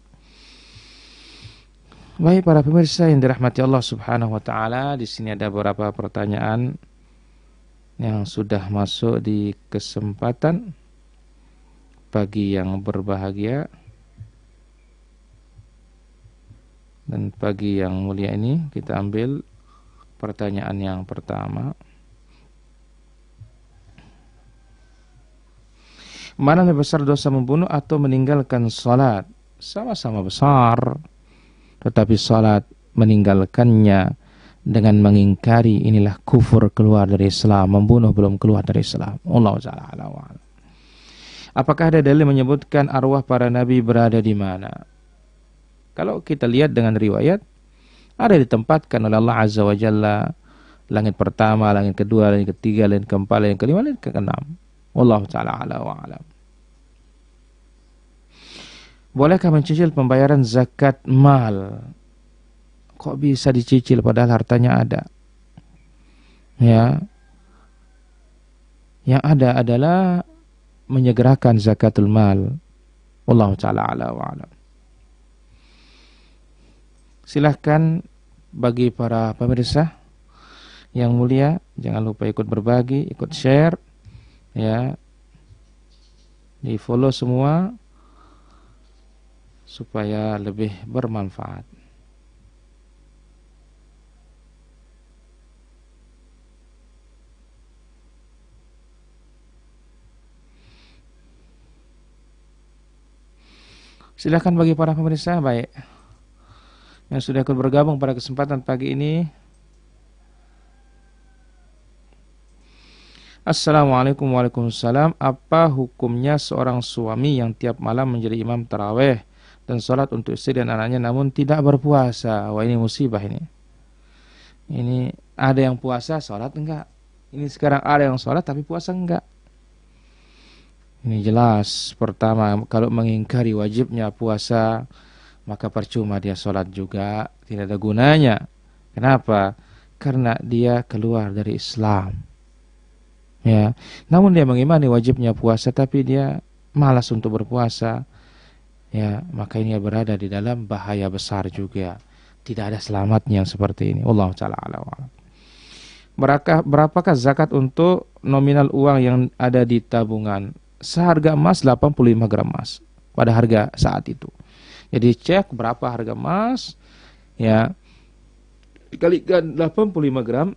Baik para pemirsa yang dirahmati Allah Subhanahu wa taala, di sini ada beberapa pertanyaan yang sudah masuk di kesempatan pagi yang berbahagia dan pagi yang mulia ini. Kita ambil pertanyaan yang pertama. Mana lebih besar dosa, membunuh atau meninggalkan salat? Sama-sama besar. Tetapi salat meninggalkannya dengan mengingkari inilah kufur, keluar dari Islam. Membunuh belum keluar dari Islam. Allah ta'ala a'lam. Apakah ada dalil menyebutkan arwah para nabi berada di mana? Kalau kita lihat dengan riwayat, ada ditempatkan oleh Allah azza wa jalla, langit pertama, langit kedua, langit ketiga, langit keempat, langit kelima, langit keenam. Wallahu ta'ala a'lam. Bolehkah mencicil pembayaran zakat mal? Kok bisa dicicil padahal hartanya ada? Ya, yang ada adalah menyegerakan zakatul mal. Wallahu taala ala wa alam. Silahkan bagi para pemirsa yang mulia, jangan lupa ikut berbagi, ikut share, ya, di follow semua supaya lebih bermanfaat. Silahkan bagi para pemirsa, baik, yang sudah ikut bergabung pada kesempatan pagi ini. Assalamualaikum warahmatullahi wabarakatuh. Apa hukumnya seorang suami yang tiap malam menjadi imam taraweh dan sholat untuk istri dan anaknya namun tidak berpuasa? Wah, ini musibah ini. Ini ada yang puasa, sholat enggak. Ini sekarang ada yang sholat tapi puasa enggak. Ini jelas. Pertama, kalau mengingkari wajibnya puasa, maka percuma dia sholat juga, tidak ada gunanya. Kenapa? Karena dia keluar dari Islam. Ya, namun dia mengimani wajibnya puasa, tapi dia malas untuk berpuasa. Ya, maka ini berada di dalam bahaya besar juga. Tidak ada selamatnya yang seperti ini. Wallahu ta'ala a'lam. Berapakah zakat untuk nominal uang yang ada di tabungan? Seharga emas 85 gram emas pada harga saat itu. Jadi cek berapa harga emas, ya, dikalikan 85 gram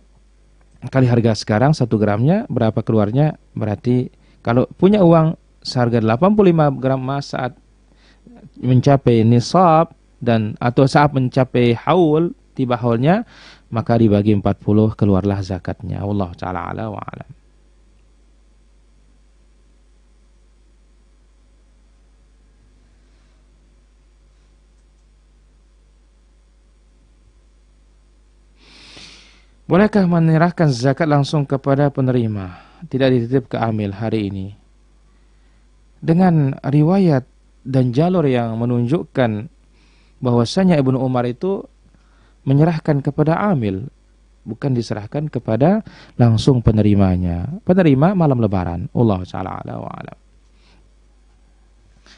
kali harga sekarang 1 gramnya berapa keluarnya, berarti kalau punya uang seharga 85 gram emas saat mencapai nisab dan atau saat mencapai haul, tiba haulnya, maka dibagi 40 keluarlah zakatnya. Wallahu ta'ala ala wa alam. Bolehkah menyerahkan zakat langsung kepada penerima, tidak dititip ke amil hari ini? Dengan riwayat dan jalur yang menunjukkan bahwasanya Ibnu Umar itu menyerahkan kepada amil, bukan diserahkan kepada langsung penerimanya. Penerima malam lebaran. Wallahu ta'ala ala wa alam.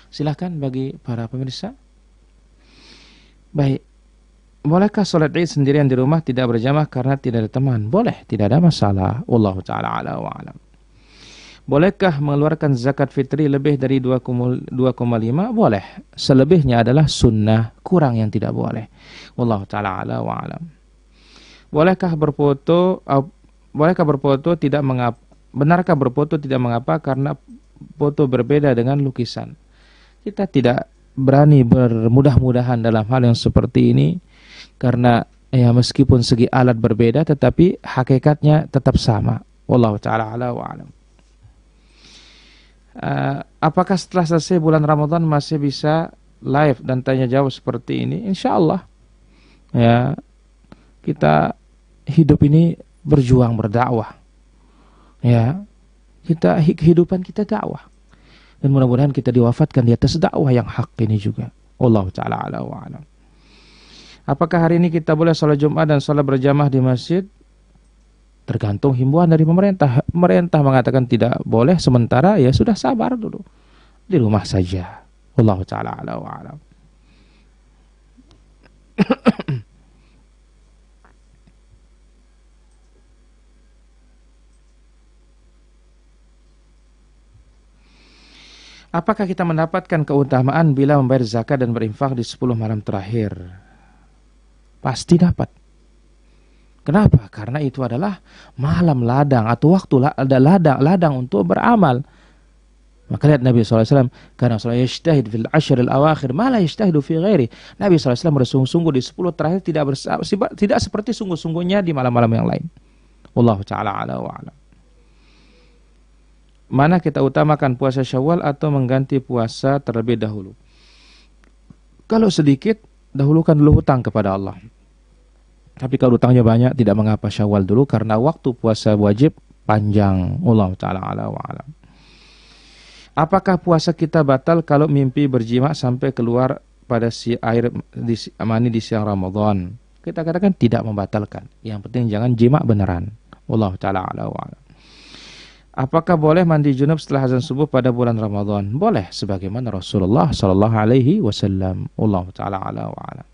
Silahkan bagi para pemirsa. Baik. Bolehkah sholat Id sendirian di rumah tidak berjamaah karena tidak ada teman? Boleh, tidak ada masalah. Wallahu ta'ala ala wa alam. Bolehkah mengeluarkan zakat fitri lebih dari 2,5? Boleh. Selebihnya adalah sunnah, kurang yang tidak boleh. Wallahu ta'ala ala wa alam. Benarkah berfoto tidak mengapa? Benarkah berfoto tidak mengapa karena foto berbeda dengan lukisan? Kita tidak berani bermudah-mudahan dalam hal yang seperti ini. Karena ya meskipun segi alat berbeda tetapi hakikatnya tetap sama. Wallahu ta'ala ala wa alam. Apakah setelah selesai bulan Ramadan masih bisa live dan tanya jawab seperti ini? InsyaAllah. Ya, kita hidup ini berjuang berdakwah. Ya, kehidupan kita dakwah. Dan mudah-mudahan kita diwafatkan di atas dakwah yang hak ini juga. Wallahu ta'ala ala wa alam. Apakah hari ini kita boleh sholat Jumat dan sholat berjamaah di masjid? Tergantung himbauan dari pemerintah. Pemerintah mengatakan tidak boleh, sementara ya sudah sabar dulu. Di rumah saja. Wallahu ta'ala ala wa alam. Apakah kita mendapatkan keutamaan bila membayar zakat dan berinfak di 10 malam terakhir? Pasti dapat. Kenapa? Karena itu adalah malam ladang atau waktu ladang untuk beramal. Maka lihat Nabi SAW, karena Rasulullah yajtahid fil ashril awakhir ma la yajtahidu fi ghairi. Nabi SAW bersungguh-sungguh di 10 terakhir tidak seperti sungguh-sungguhnya di malam-malam yang lain. Wallahu ta'ala ala wa alam. Mana kita utamakan puasa Syawal atau mengganti puasa terlebih dahulu? Kalau sedikit, dahulukan dulu hutang kepada Allah. Tapi kalau hutangnya banyak, tidak mengapa Syawal dulu karena waktu puasa wajib panjang. Allah ta'ala ala wa alam. Apakah puasa kita batal kalau mimpi berjima sampai keluar pada air mani di siang Ramadan? Kita katakan tidak membatalkan. Yang penting jangan jima beneran. Wallahu ta'ala ala wa ala. Apakah boleh mandi junub setelah azan subuh pada bulan Ramadan? Boleh, sebagaimana Rasulullah sallallahu alaihi wasallam. Wallahu ta'ala ala wa ala.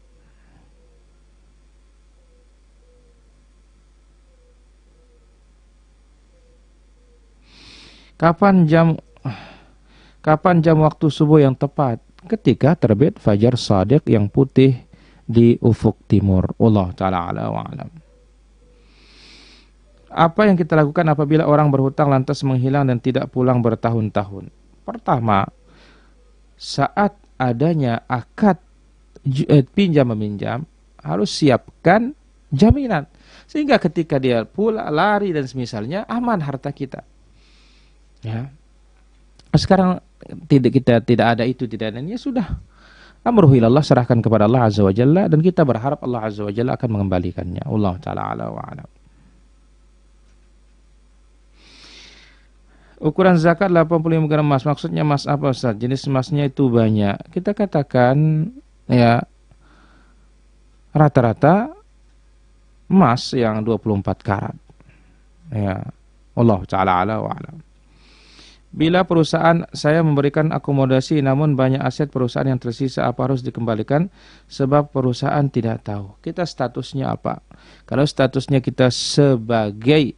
Kapan jam waktu subuh yang tepat? Ketika terbit fajar shadiq yang putih di ufuk timur. Allah ta'ala ala wa alam. Apa yang kita lakukan apabila orang berhutang lantas menghilang dan tidak pulang bertahun-tahun? Pertama, saat adanya akad pinjam meminjam, harus siapkan jaminan. Sehingga ketika dia pula lari dan semisalnya, aman harta kita. Ya. Sekarang kita tidak ada itu, tidak ada ini, ya sudah. Amruhu ilallah, serahkan kepada Allah Azza wa Jalla, dan kita berharap Allah Azza wa Jalla akan mengembalikannya. Allah ta'ala ala wa alam. Ukuran zakat 85 gram emas, maksudnya emas apa Ustaz? Jenis emasnya itu banyak. Kita katakan ya rata-rata emas yang 24 karat. Ya, Allah ta'ala ala wa alam. Bila perusahaan saya memberikan akomodasi namun banyak aset perusahaan yang tersisa, apa harus dikembalikan? Sebab perusahaan tidak tahu kita statusnya apa. Kalau statusnya kita sebagai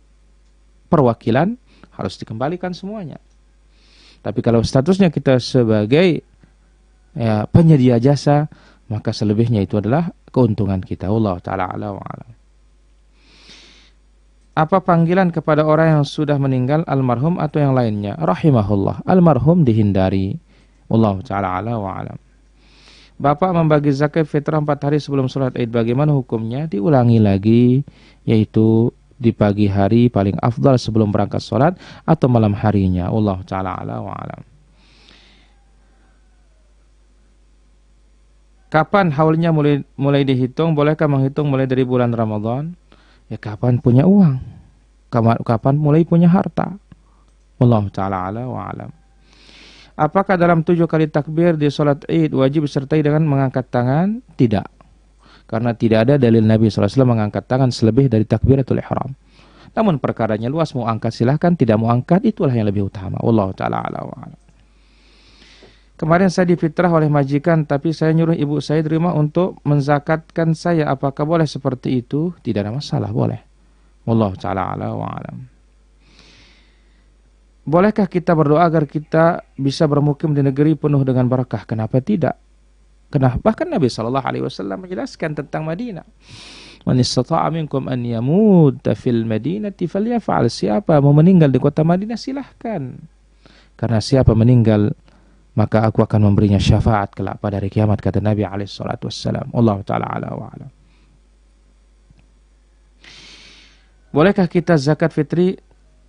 perwakilan, harus dikembalikan semuanya. Tapi kalau statusnya kita sebagai penyedia jasa, maka selebihnya itu adalah keuntungan kita. Allah ta'ala ala wa alam. Apa panggilan kepada orang yang sudah meninggal, almarhum atau yang lainnya? Rahimahullah. Almarhum dihindari. Allah ta'ala ala wa alam. Bapak membagi zakat fitrah 4 hari sebelum sholat Id. Bagaimana hukumnya? Diulangi lagi, yaitu di pagi hari paling afdal sebelum berangkat sholat atau malam harinya. Allah ta'ala ala wa alam. Kapan haulnya mulai dihitung? Bolehkah menghitung mulai dari bulan Ramadan? Ya kapan punya uang, kapan mulai punya harta. Allah ta'ala ala wa alam. Apakah dalam 7 kali takbir di sholat Id wajib disertai dengan mengangkat tangan? Tidak, karena tidak ada dalil Nabi SAW mengangkat tangan selebih dari takbiratul ihram. Namun perkaranya luas, mau angkat silahkan, tidak mau angkat itulah yang lebih utama. Allah ta'ala ala wa alam. Kemarin saya difitrah oleh majikan, tapi saya nyuruh ibu saya di rumah untuk menzakatkan saya. Apakah boleh seperti itu? Tidak ada masalah, boleh. Wallahu ta'ala ala wa alam. Bolehkah kita berdoa agar kita bisa bermukim di negeri penuh dengan barakah? Kenapa tidak? Bahkan Nabi SAW menjelaskan tentang Madinah. Man istata'a minkum an yamuta fil madinati falyaf'al. Siapa mau meninggal di kota Madinah, silahkan. Karena siapa meninggal, maka aku akan memberinya syafaat kelak pada hari kiamat, kata Nabi SAW. Allah ta'ala ala wa alam. Bolehkah kita zakat fitri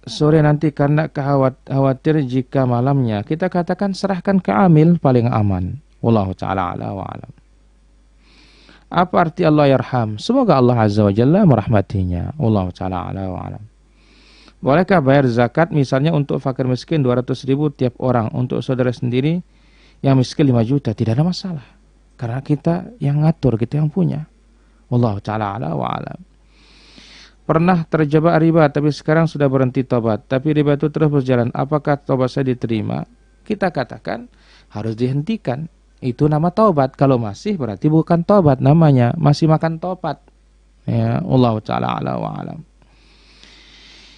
sore nanti karena khawatir jika malamnya? Kita katakan serahkan ke amil, paling aman. Allah ta'ala ala wa alam. Apa arti Allah yarham? Semoga Allah Azza wa Jalla merahmatinya. Allah ta'ala ala wa alam. Bolehkah bayar zakat misalnya untuk fakir miskin 200.000 tiap orang, untuk saudara sendiri yang miskin 5 juta? Tidak ada masalah, karena kita yang ngatur, kita yang punya. Wallahu ta'ala ala wa alam. Pernah terjebak riba tapi sekarang sudah berhenti tobat, tapi riba itu terus berjalan. Apakah tobat saya diterima? Kita katakan harus dihentikan. Itu nama tobat. Kalau masih berarti bukan tobat namanya, masih makan tobat. Ya, Wallahu ta'ala ala wa alam.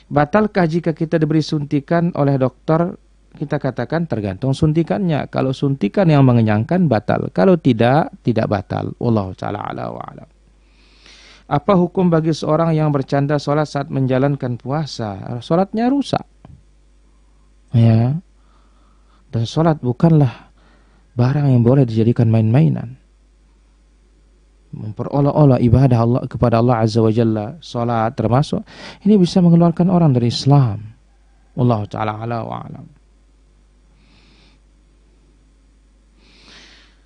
Batalkah jika kita diberi suntikan oleh dokter? Kita katakan tergantung suntikannya. Kalau suntikan yang mengenyangkan, batal. Kalau tidak, tidak batal. Wallahu ta'ala ala wa alam. Apa hukum bagi seorang yang bercanda sholat saat menjalankan puasa? Sholatnya rusak. Ya. Dan sholat bukanlah barang yang boleh dijadikan main-mainan. Memperolok-olok ibadah Allah kepada Allah Azza wa Jalla, salat termasuk, ini bisa mengeluarkan orang dari Islam. Allah ta'ala ala wa alam.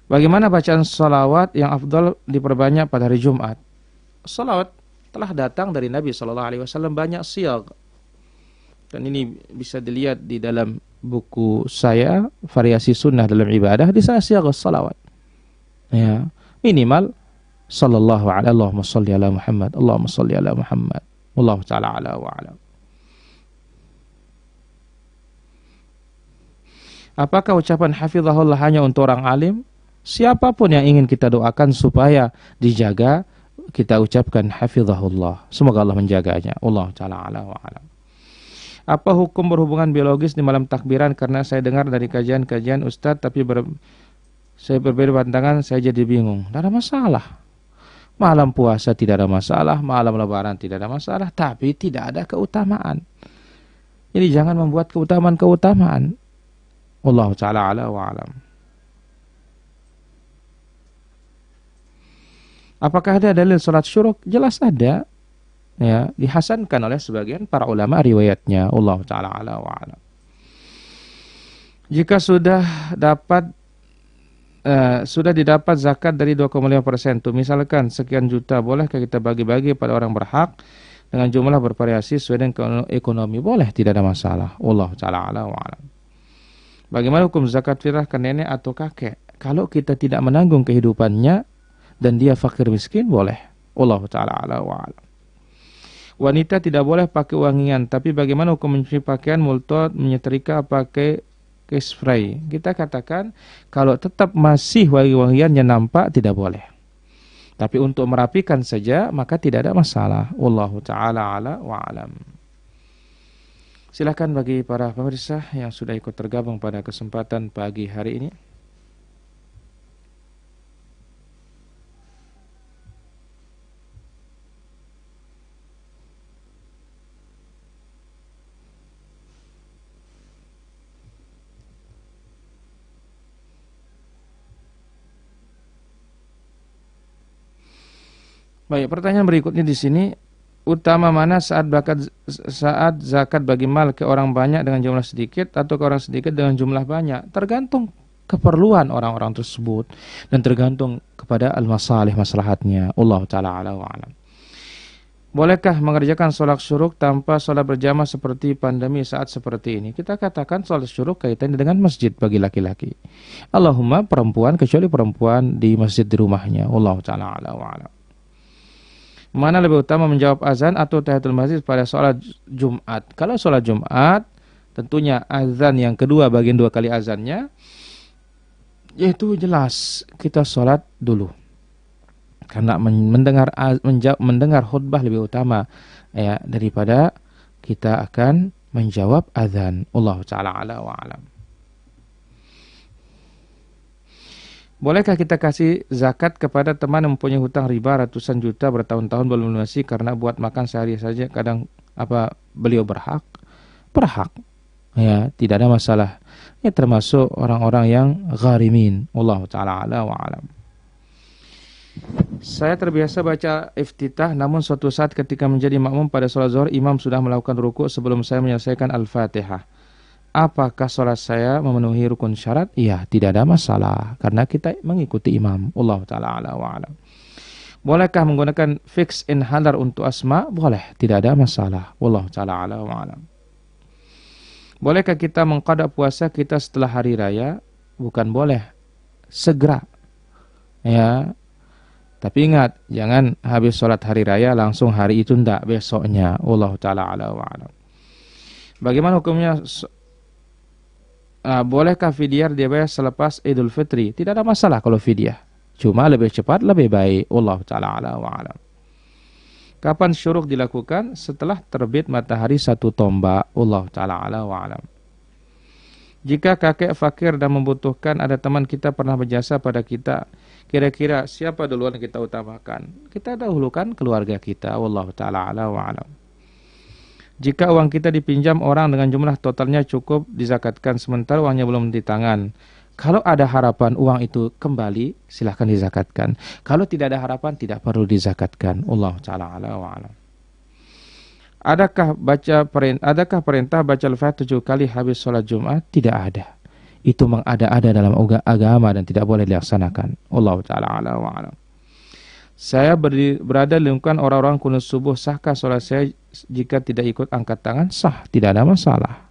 Bagaimana bacaan salawat yang afdal diperbanyak pada hari Jumat? Salawat telah datang dari Nabi SAW, banyak siyag. Dan ini bisa dilihat di dalam buku saya variasi sunnah dalam ibadah, di sana siaga salawat. Ya, minimal sallallahu alaihi Allahumma salli ala Muhammad, Allahumma salli ala Muhammad, wallahu taala ala wa alam. Apakah ucapan hafizahullah hanya untuk orang alim? Siapapun yang ingin kita doakan supaya dijaga, kita ucapkan hafizahullah. Semoga Allah menjaganya. Allah taala ala wa alam. Apa hukum berhubungan biologis di malam takbiran? Karena saya dengar dari kajian-kajian Ustadz, tapi saya berbeda pandangan, saya jadi bingung. Tidak ada masalah. Malam puasa tidak ada masalah, malam lebaran tidak ada masalah, tapi tidak ada keutamaan. Jadi jangan membuat keutamaan-keutamaan. Wallahu ta'ala ala wa alam. Apakah ada dalil salat syuruk? Jelas ada. Ya, dihasankan oleh sebagian para ulama riwayatnya. Wallahu ta'ala ala wa alam. Jika sudah didapat zakat dari 2,5%, misalkan sekian juta, bolehkah kita bagi-bagi pada orang berhak dengan jumlah bervariasi sesuai dengan ekonomi? Boleh, tidak ada masalah. Wallahu ta'ala ala wa alam. Bagaimana hukum zakat fitrah ke nenek atau kakek? Kalau kita tidak menanggung kehidupannya dan dia fakir miskin, boleh. Wallahu ta'ala ala wa alam. Wanita tidak boleh pakai wangian, tapi bagaimana hukum mencuci pakaian, multot, menyetrika, pakai spray? Kita katakan kalau tetap masih wangi-wangiannya nampak, tidak boleh. Tapi untuk merapikan saja maka tidak ada masalah. Wallahu ta'ala ala wa alam. Silakan bagi para pemirsa yang sudah ikut tergabung pada kesempatan pagi hari ini. Baik, pertanyaan berikutnya di sini, utama mana saat zakat bagi mal ke orang banyak dengan jumlah sedikit atau ke orang sedikit dengan jumlah banyak? Tergantung keperluan orang-orang tersebut dan tergantung kepada al-masalih, maslahatnya. Allah taala ala wa alam. Bolehkah mengerjakan sholat syuruk tanpa sholat berjamaah seperti pandemi saat seperti ini? Kita katakan sholat syuruk kaitannya dengan masjid bagi laki-laki. Allahumma perempuan, kecuali perempuan di masjid di rumahnya. Allah taala ala wa alam. Mana lebih utama menjawab azan atau tahiyatul masjid pada sholat Jumat? Kalau sholat Jumat, tentunya azan yang kedua, bagian dua kali azannya, yaitu jelas kita sholat dulu. Karena mendengar khutbah lebih utama ya daripada kita akan menjawab azan. Allah ta'ala ala wa alam. Bolehkah kita kasih zakat kepada teman yang mempunyai hutang riba ratusan juta bertahun-tahun belum lunasi karena buat makan sehari saja, kadang beliau berhak? Berhak. Ya, tidak ada masalah. Ini termasuk orang-orang yang gharimin. Wallahu taala ala wa alam. Saya terbiasa baca iftitah, namun suatu saat ketika menjadi makmum pada sholat zuhur, imam sudah melakukan rukuk sebelum saya menyelesaikan Al-Fatihah. Apakah sholat saya memenuhi rukun syarat? Iya, tidak ada masalah karena kita mengikuti imam. Allah taala ala wa alam. Bolehkah menggunakan fix inhaler untuk asma? Boleh, tidak ada masalah. Allah taala ala wa alam. Bolehkah kita mengqada puasa kita setelah hari raya? Bukan boleh, segera. Ya. Tapi ingat, jangan habis sholat hari raya langsung hari itu, tidak, besoknya. Allah taala ala wa alam. Bagaimana hukumnya? Bolehkah fidyah dibayar selepas Idul Fitri? Tidak ada masalah kalau fidyah. Cuma lebih cepat lebih baik. Allah taala ala wa alam. Kapan syuruk dilakukan? Setelah terbit matahari satu tombak. Allah taala ala wa alam. Jika kakek fakir dan membutuhkan, ada teman kita pernah berjasa pada kita, kira-kira siapa duluan kita utamakan? Kita dahulukan keluarga kita. Allah taala ala wa alam. Jika uang kita dipinjam orang dengan jumlah totalnya cukup dizakatkan, sementara uangnya belum di tangan. Kalau ada harapan uang itu kembali, silahkan dizakatkan. Kalau tidak ada harapan, tidak perlu dizakatkan. Allah ta'ala ala wa alam. Adakah perintah baca Al-Fatihah 7 kali habis sholat Jumat? Tidak ada. Itu mengada-ada dalam agama dan tidak boleh dilaksanakan. Allah ta'ala ala wa alam. Saya berada di lingkungan orang-orang kunut subuh, sahkah sholat saya jika tidak ikut angkat tangan? Sah, tidak ada masalah.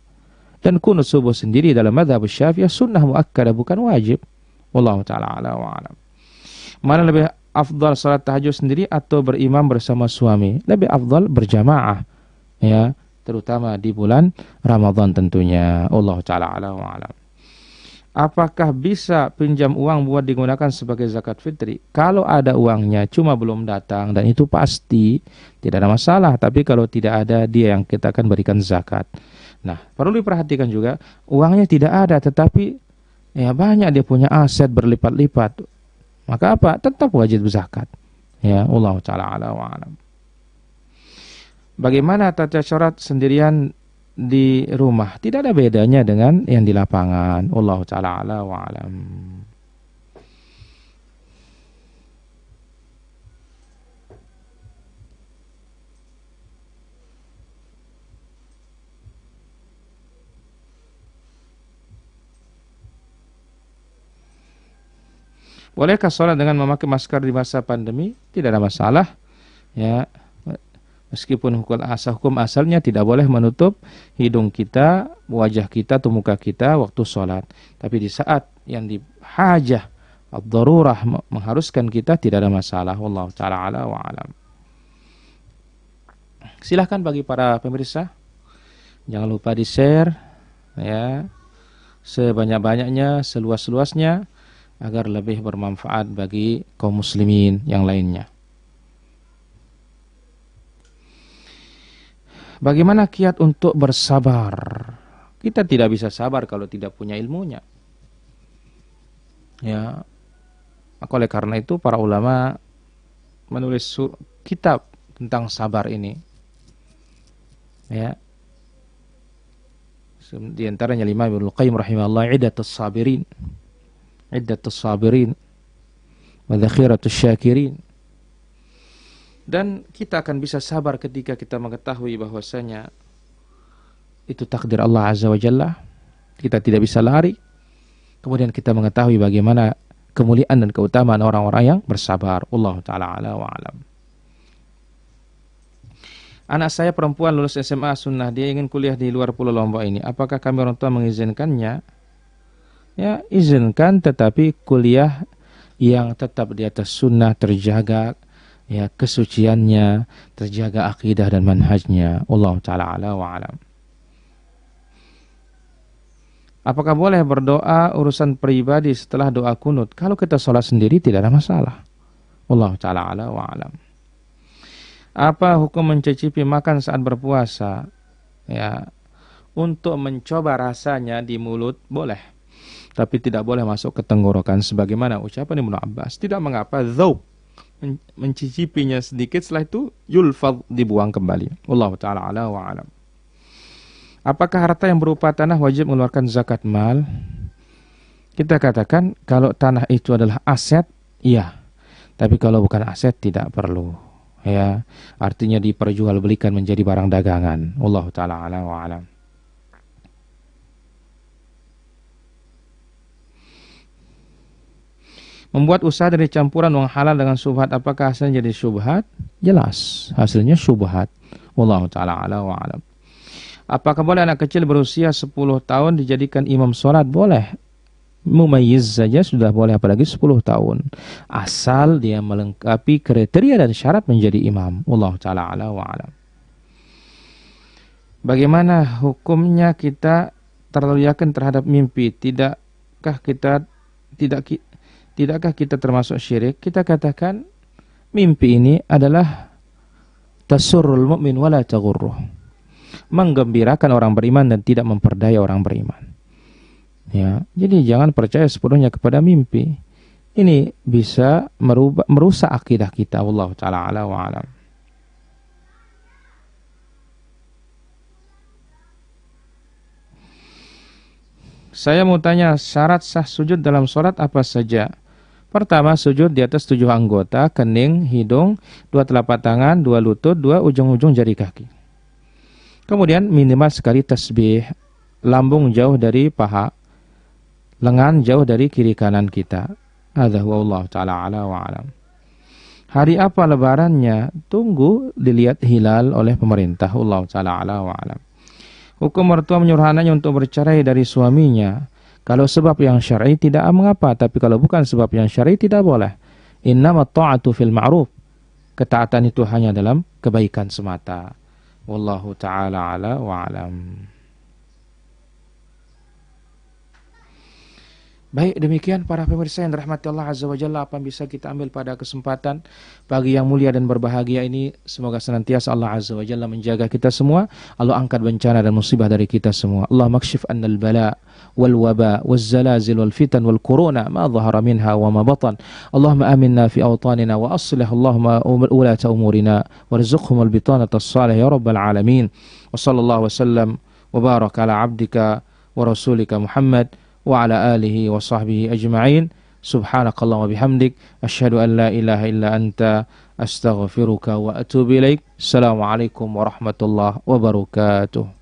Dan kunut subuh sendiri dalam mazhab Syafi'iyah sunnah muakkadah, bukan wajib. Wallahu taala ala wa alam. Mana lebih afdal salat tahajud sendiri atau berimam bersama suami? Lebih afdal berjamaah, ya, terutama di bulan Ramadan tentunya. Wallahu taala ala wa alam. Apakah bisa pinjam uang buat digunakan sebagai zakat fitri? Kalau ada uangnya cuma belum datang dan itu pasti tidak ada masalah. Tapi kalau tidak ada, dia yang kita akan berikan zakat. Nah, perlu diperhatikan juga uangnya tidak ada tetapi ya banyak dia punya aset berlipat-lipat. Maka apa? Tetap wajib zakat. Ya, Allah taala ala wa alam. Bagaimana tata syarat sendirian di rumah? Tidak ada bedanya dengan yang di lapangan. Wallahu taala ala wa alam. Bolehkah sholat dengan memakai masker di masa pandemi? Tidak ada masalah. Ya, meskipun hukum asalnya tidak boleh menutup hidung kita, wajah kita, atau muka kita waktu sholat. Tapi di saat yang dihajah, ad-darurah mengharuskan kita, tidak ada masalah. Wallahu ta'ala ala wa alam. Silahkan bagi para pemirsa, jangan lupa di-share, ya, sebanyak-banyaknya, seluas-luasnya, agar lebih bermanfaat bagi kaum muslimin yang lainnya. Bagaimana kiat untuk bersabar? Kita tidak bisa sabar kalau tidak punya ilmunya. Ya, oleh karena itu para ulama menulis kitab tentang sabar ini. Ya, di antaranya Imam Ibnu Qayyim rahimahullah, Iddatus Sabirin, Iddatus Sabirin, wa Dzakhiratus Syakirin. Dan kita akan bisa sabar ketika kita mengetahui bahwasanya itu takdir Allah Azza wa Jalla. Kita tidak bisa lari. Kemudian kita mengetahui bagaimana kemuliaan dan keutamaan orang-orang yang bersabar. Allahu ta'ala ala wa alam. Anak saya perempuan lulus SMA sunnah, dia ingin kuliah di luar Pulau Lombok ini. Apakah kami orang tua mengizinkannya? Ya, izinkan, tetapi kuliah yang tetap di atas sunnah, terjaga ya kesuciannya, terjaga akidah dan manhajnya. Allahu ta'ala ala wa alam. Apakah boleh berdoa urusan pribadi setelah doa kunut? Kalau kita sholat sendiri tidak ada masalah. Allahu ta'ala ala wa alam. Apa hukum mencicipi makan saat berpuasa? Ya, untuk mencoba rasanya di mulut boleh, tapi tidak boleh masuk ke tenggorokan sebagaimana ucapan Ibnu Abbas. Tidak mengapa, dzauq, mencicipinya sedikit, setelah itu yulfadh, dibuang kembali. Wallahu ta'ala ala wa alam. Apakah harta yang berupa tanah wajib mengeluarkan zakat mal? Kita katakan kalau tanah itu adalah aset, iya. Tapi kalau bukan aset tidak perlu. Ya, artinya diperjualbelikan menjadi barang dagangan. Wallahu ta'ala ala wa alam. Membuat usaha dari campuran uang halal dengan syubhat, apakah hasilnya jadi syubhat? Jelas, hasilnya syubhat. Wallahu ta'ala ala wa alam. Apakah boleh anak kecil berusia 10 tahun dijadikan imam sholat? Boleh. Mumayyiz saja sudah boleh, apalagi 10 tahun. Asal dia melengkapi kriteria dan syarat menjadi imam. Wallahu ta'ala ala wa alam. Bagaimana hukumnya kita terlalu yakin terhadap mimpi? Tidakkah kita termasuk syirik? Kita katakan mimpi ini adalah tasurrul mu'min wala taghurruh, menggembirakan orang beriman dan tidak memperdaya orang beriman. Ya, jadi jangan percaya sepenuhnya kepada mimpi. Ini bisa merusak akidah kita. Wallahu ta'ala ala wa alam. Saya mau tanya, syarat sah sujud dalam sholat apa saja? Pertama, sujud di atas 7 anggota, kening, hidung, 2 telapak tangan, 2 lutut, 2 ujung-ujung jari kaki. Kemudian minimal sekali tasbih, lambung jauh dari paha, lengan jauh dari kiri kanan kita. Hadza huwa wallahu ta'ala ala wa alam. Hari apa lebarannya? Tunggu dilihat hilal oleh pemerintah. Wallahu ta'ala ala wa alam. Hukum mertua menyuruh anaknya untuk bercerai dari suaminya. Kalau sebab yang syar'i tidak mengapa, tapi kalau bukan sebab yang syar'i tidak boleh. Innamat ta'atu fil ma'ruf. Ketaatan itu hanya dalam kebaikan semata. Wallahu ta'ala ala wa alam. Baik, demikian para pemirsa yang dirahmati Allah Azza wa Jalla, apa yang bisa kita ambil pada kesempatan pagi yang mulia dan berbahagia ini. Semoga senantiasa Allah Azza wa Jalla menjaga kita semua. Allah angkat bencana dan musibah dari kita semua. Allah makshif annal bala wal waba wal zalazil wal fitan wal corona ma dhahara minha wa ma batan. Allahumma aminna fi awtanina wa aslih Allahumma ulata umurina warzuqhum al bitanata as-salih ya rabbal alamin. Wa sallallahu wa sallam wa baraka ala abdika wa rasulika Muhammad wa ala alihi wa sahbihi ajma'in. Subhanakallah wa bihamdik asyhadu an la ilaha illa anta astaghfiruka wa atubu ilaik. Assalamualaikum warahmatullahi wabarakatuh.